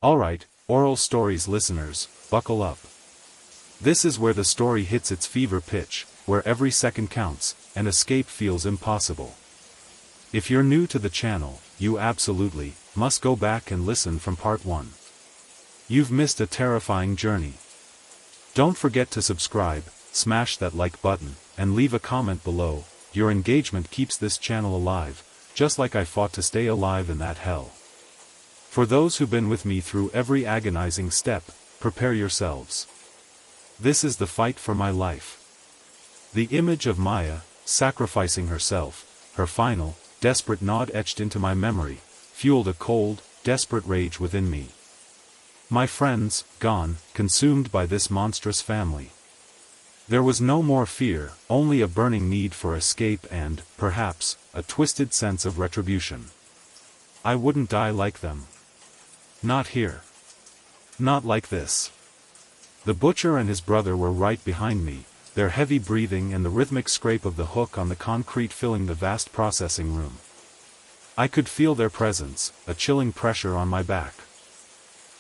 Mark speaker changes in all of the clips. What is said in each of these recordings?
Speaker 1: Alright, oral stories listeners, buckle up. This is where the story hits its fever pitch, where every second counts, and escape feels impossible. If you're new to the channel, you absolutely must go back and listen from part 1. You've missed a terrifying journey. Don't forget to subscribe, smash that like button, and leave a comment below. Your engagement keeps this channel alive, just like I fought to stay alive in that hell. For those who've been with me through every agonizing step, prepare yourselves. This is the fight for my life. The image of Maya, sacrificing herself, her final, desperate nod etched into my memory, fueled a cold, desperate rage within me. My friends, gone, consumed by this monstrous family. There was no more fear, only a burning need for escape and, perhaps, a twisted sense of retribution. I wouldn't die like them. Not here. Not like this. The butcher and his brother were right behind me, their heavy breathing and the rhythmic scrape of the hook on the concrete filling the vast processing room. I could feel their presence, a chilling pressure on my back.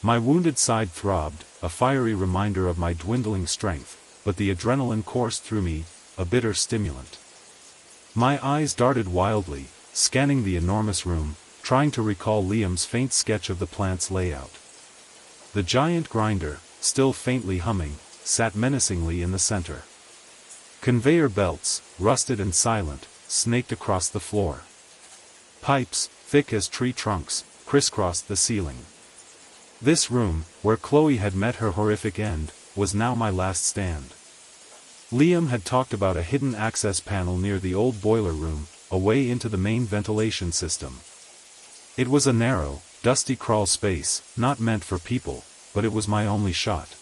Speaker 1: My wounded side throbbed, a fiery reminder of my dwindling strength, but the adrenaline coursed through me, a bitter stimulant. My eyes darted wildly, scanning the enormous room, trying to recall Liam's faint sketch of the plant's layout. The giant grinder, still faintly humming, sat menacingly in the center. Conveyor belts, rusted and silent, snaked across the floor. Pipes, thick as tree trunks, crisscrossed the ceiling. This room, where Chloe had met her horrific end, was now my last stand. Liam had talked about a hidden access panel near the old boiler room, a way into the main ventilation system. It was a narrow, dusty crawl space, not meant for people, but it was my only shot.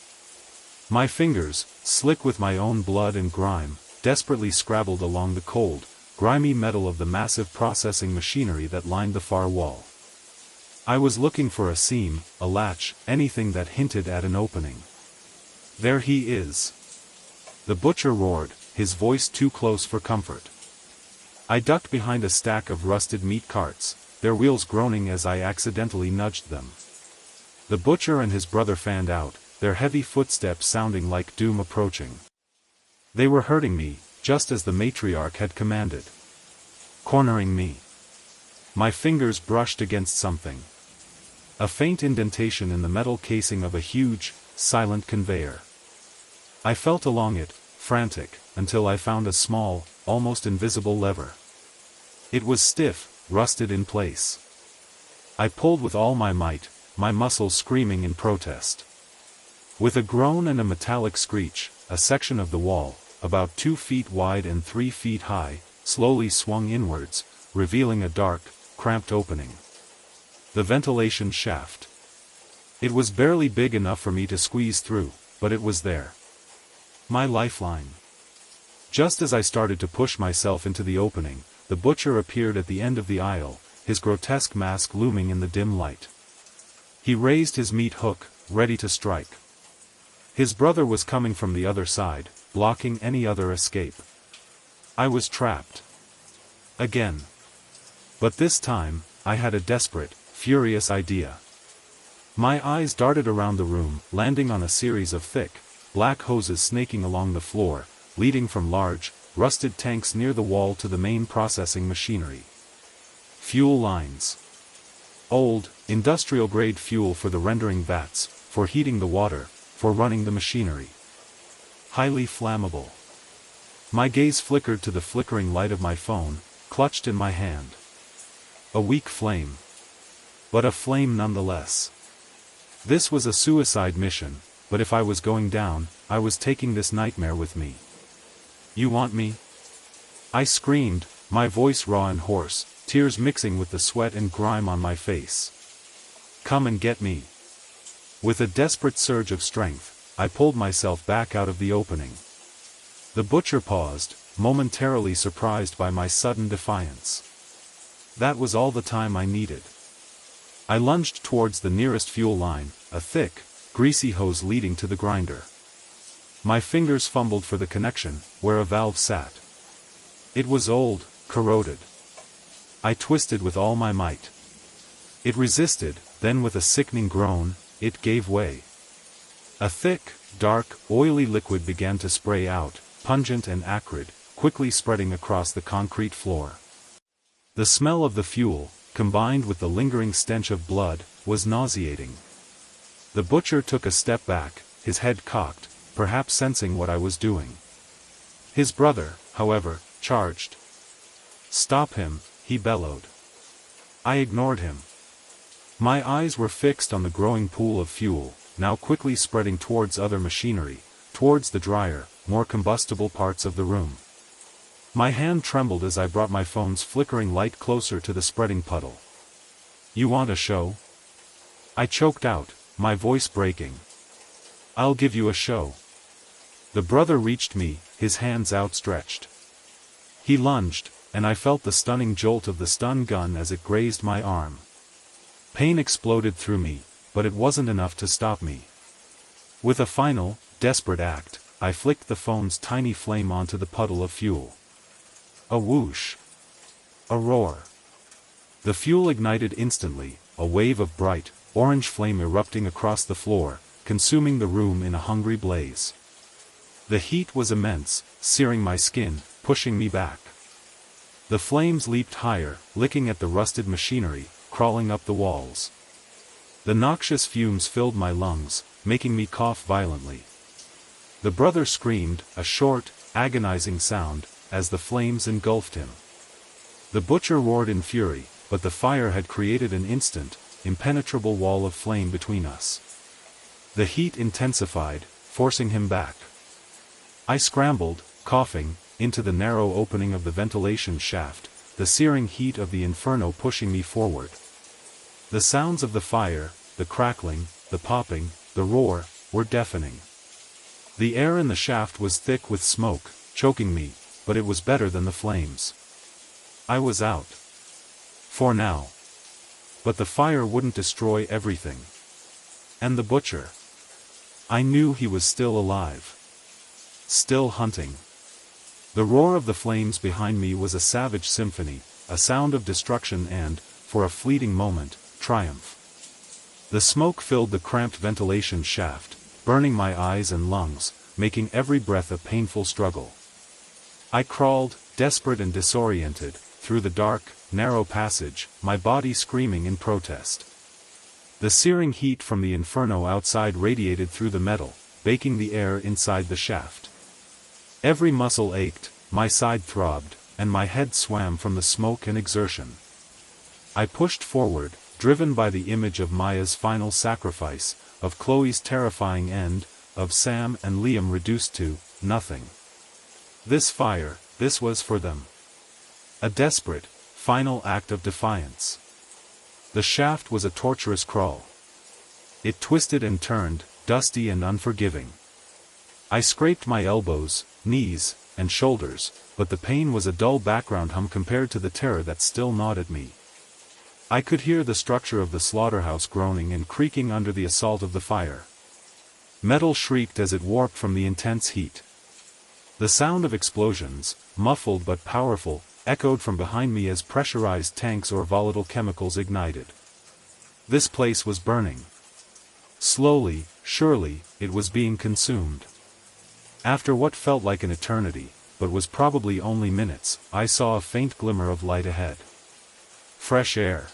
Speaker 1: My fingers, slick with my own blood and grime, desperately scrabbled along the cold, grimy metal of the massive processing machinery that lined the far wall. I was looking for a seam, a latch, anything that hinted at an opening. There he is. The butcher roared, his voice too close for comfort. I ducked behind a stack of rusted meat carts, their wheels groaning as I accidentally nudged them. The butcher and his brother fanned out, their heavy footsteps sounding like doom approaching. They were hurting me, just as the matriarch had commanded. Cornering me. My fingers brushed against something. A faint indentation in the metal casing of a huge, silent conveyor. I felt along it, frantic, until I found a small, almost invisible lever. It was stiff, rusted in place. I pulled with all my might, my muscles screaming in protest. With a groan and a metallic screech, a section of the wall, about 2 feet wide and 3 feet high, slowly swung inwards, revealing a dark, cramped opening. The ventilation shaft. It was barely big enough for me to squeeze through, but it was there. My lifeline. Just as I started to push myself into the opening, the butcher appeared at the end of the aisle, his grotesque mask looming in the dim light. He raised his meat hook, ready to strike. His brother was coming from the other side, blocking any other escape. I was trapped. Again. But this time, I had a desperate, furious idea. My eyes darted around the room, landing on a series of thick, black hoses snaking along the floor, leading from large, rusted tanks near the wall to the main processing machinery. Fuel lines. Old, industrial-grade fuel for the rendering vats, for heating the water, for running the machinery. Highly flammable. My gaze flickered to the flickering light of my phone, clutched in my hand. A weak flame. But a flame nonetheless. This was a suicide mission, but if I was going down, I was taking this nightmare with me. You want me? I screamed, my voice raw and hoarse, tears mixing with the sweat and grime on my face. Come and get me. With a desperate surge of strength, I pulled myself back out of the opening. The butcher paused, momentarily surprised by my sudden defiance. That was all the time I needed. I lunged towards the nearest fuel line, a thick, greasy hose leading to the grinder. My fingers fumbled for the connection, where a valve sat. It was old, corroded. I twisted with all my might. It resisted, then with a sickening groan, it gave way. A thick, dark, oily liquid began to spray out, pungent and acrid, quickly spreading across the concrete floor. The smell of the fuel, combined with the lingering stench of blood, was nauseating. The butcher took a step back, his head cocked, perhaps sensing what I was doing. His brother, however, charged. "Stop him," he bellowed. I ignored him. My eyes were fixed on the growing pool of fuel, now quickly spreading towards other machinery, towards the drier, more combustible parts of the room. My hand trembled as I brought my phone's flickering light closer to the spreading puddle. "You want a show?" I choked out, my voice breaking. "I'll give you a show." The brother reached me, his hands outstretched. He lunged, and I felt the stunning jolt of the stun gun as it grazed my arm. Pain exploded through me, but it wasn't enough to stop me. With a final, desperate act, I flicked the phone's tiny flame onto the puddle of fuel. A whoosh. A roar. The fuel ignited instantly, a wave of bright, orange flame erupting across the floor, consuming the room in a hungry blaze. The heat was immense, searing my skin, pushing me back. The flames leaped higher, licking at the rusted machinery, crawling up the walls. The noxious fumes filled my lungs, making me cough violently. The brother screamed, a short, agonizing sound, as the flames engulfed him. The butcher roared in fury, but the fire had created an instant, impenetrable wall of flame between us. The heat intensified, forcing him back. I scrambled, coughing, into the narrow opening of the ventilation shaft, the searing heat of the inferno pushing me forward. The sounds of the fire, the crackling, the popping, the roar, were deafening. The air in the shaft was thick with smoke, choking me, but it was better than the flames. I was out. For now. But the fire wouldn't destroy everything. And the butcher. I knew he was still alive. Still hunting. The roar of the flames behind me was a savage symphony, a sound of destruction and, for a fleeting moment, triumph. The smoke filled the cramped ventilation shaft, burning my eyes and lungs, making every breath a painful struggle. I crawled, desperate and disoriented, through the dark, narrow passage, my body screaming in protest. The searing heat from the inferno outside radiated through the metal, baking the air inside the shaft. Every muscle ached, my side throbbed, and my head swam from the smoke and exertion. I pushed forward, driven by the image of Maya's final sacrifice, of Chloe's terrifying end, of Sam and Liam reduced to nothing. This fire, this was for them. A desperate, final act of defiance. The shaft was a torturous crawl. It twisted and turned, dusty and unforgiving. I scraped my elbows, knees, and shoulders, but the pain was a dull background hum compared to the terror that still gnawed at me. I could hear the structure of the slaughterhouse groaning and creaking under the assault of the fire. Metal shrieked as it warped from the intense heat. The sound of explosions, muffled but powerful, echoed from behind me as pressurized tanks or volatile chemicals ignited. This place was burning. Slowly, surely, it was being consumed. After what felt like an eternity, but was probably only minutes, I saw a faint glimmer of light ahead. Fresh air.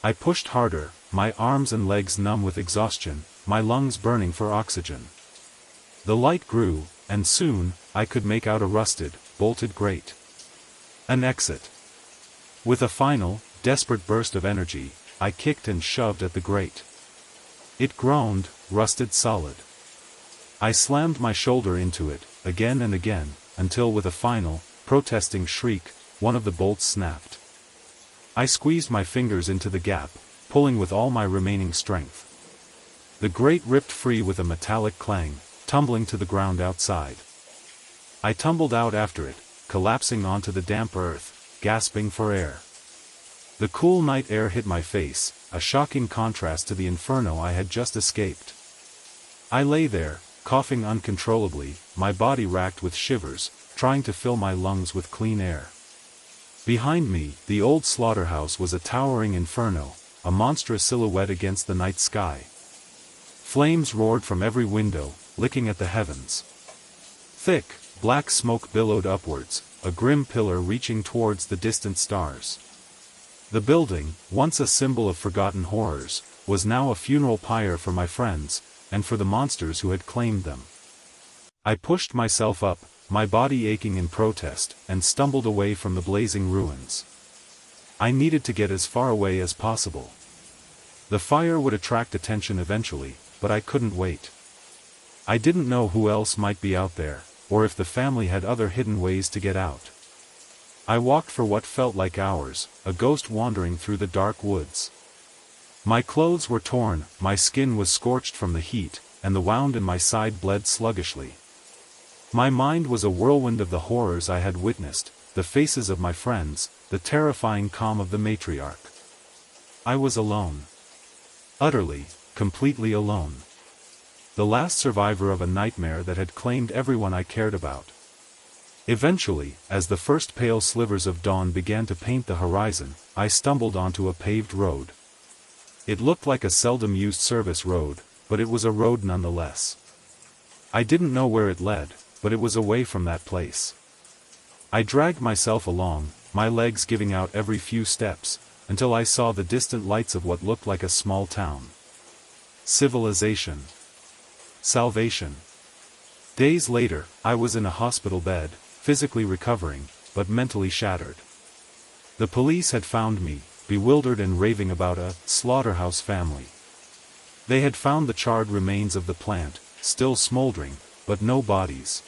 Speaker 1: I pushed harder, my arms and legs numb with exhaustion, my lungs burning for oxygen. The light grew, and soon, I could make out a rusted, bolted grate. An exit. With a final, desperate burst of energy, I kicked and shoved at the grate. It groaned, rusted solid. I slammed my shoulder into it, again and again, until with a final, protesting shriek, one of the bolts snapped. I squeezed my fingers into the gap, pulling with all my remaining strength. The grate ripped free with a metallic clang, tumbling to the ground outside. I tumbled out after it, collapsing onto the damp earth, gasping for air. The cool night air hit my face, a shocking contrast to the inferno I had just escaped. I lay there, coughing uncontrollably, my body racked with shivers, trying to fill my lungs with clean air. Behind me, the old slaughterhouse was a towering inferno, a monstrous silhouette against the night sky. Flames roared from every window, licking at the heavens. Thick, black smoke billowed upwards, a grim pillar reaching towards the distant stars. The building, once a symbol of forgotten horrors, was now a funeral pyre for my friends, and for the monsters who had claimed them. I pushed myself up, my body aching in protest, and stumbled away from the blazing ruins. I needed to get as far away as possible. The fire would attract attention eventually, but I couldn't wait. I didn't know who else might be out there, or if the family had other hidden ways to get out. I walked for what felt like hours, a ghost wandering through the dark woods. My clothes were torn, my skin was scorched from the heat, and the wound in my side bled sluggishly. My mind was a whirlwind of the horrors I had witnessed, the faces of my friends, the terrifying calm of the matriarch. I was alone. Utterly, completely alone. The last survivor of a nightmare that had claimed everyone I cared about. Eventually, as the first pale slivers of dawn began to paint the horizon, I stumbled onto a paved road. It looked like a seldom used service road, but it was a road nonetheless. I didn't know where it led, but it was away from that place. I dragged myself along, my legs giving out every few steps, until I saw the distant lights of what looked like a small town. Civilization. Salvation. Days later, I was in a hospital bed, physically recovering, but mentally shattered. The police had found me, bewildered and raving about a slaughterhouse family. They had found the charred remains of the plant, still smoldering, but no bodies.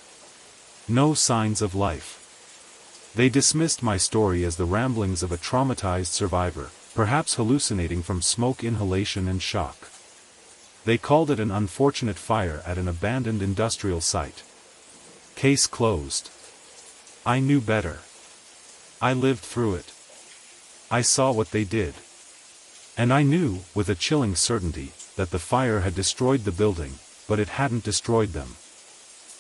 Speaker 1: No signs of life. They dismissed my story as the ramblings of a traumatized survivor, perhaps hallucinating from smoke inhalation and shock. They called it an unfortunate fire at an abandoned industrial site. Case closed. I knew better. I lived through it. I saw what they did. And I knew, with a chilling certainty, that the fire had destroyed the building, but it hadn't destroyed them.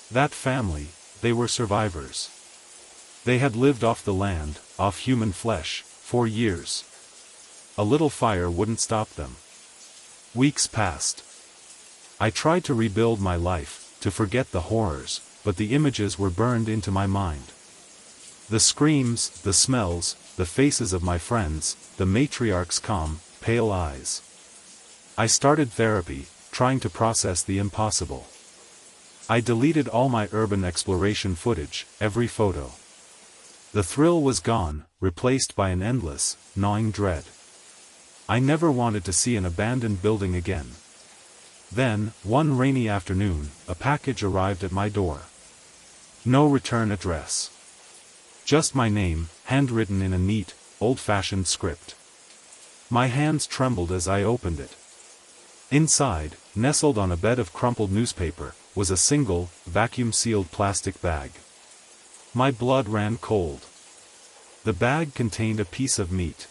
Speaker 1: That family, they were survivors. They had lived off the land, off human flesh, for years. A little fire wouldn't stop them. Weeks passed. I tried to rebuild my life, to forget the horrors, but the images were burned into my mind. The screams, the smells, the faces of my friends, the matriarch's calm, pale eyes. I started therapy, trying to process the impossible. I deleted all my urban exploration footage, every photo. The thrill was gone, replaced by an endless, gnawing dread. I never wanted to see an abandoned building again. Then, one rainy afternoon, a package arrived at my door. No return address. Just my name, handwritten in a neat, old-fashioned script. My hands trembled as I opened it. Inside, nestled on a bed of crumpled newspaper, was a single, vacuum-sealed plastic bag. My blood ran cold. The bag contained a piece of meat.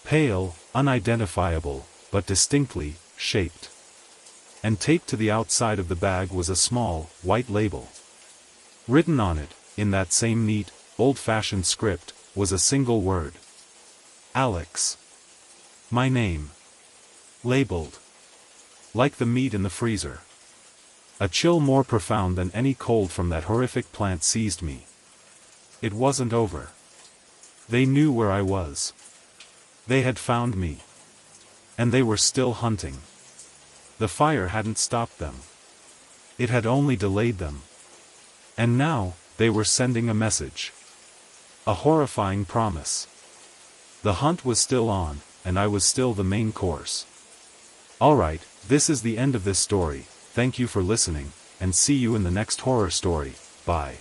Speaker 1: Pale, unidentifiable, but distinctly shaped. And taped to the outside of the bag was a small, white label. Written on it, in that same neat, old-fashioned script, was a single word. Alex. My name. Labeled. Like the meat in the freezer. A chill more profound than any cold from that horrific plant seized me. It wasn't over. They knew where I was. They had found me. And they were still hunting. The fire hadn't stopped them. It had only delayed them. And now, they were sending a message. A horrifying promise. The hunt was still on, and I was still the main course. Alright, this is the end of this story. Thank you for listening, and see you in the next horror story. Bye.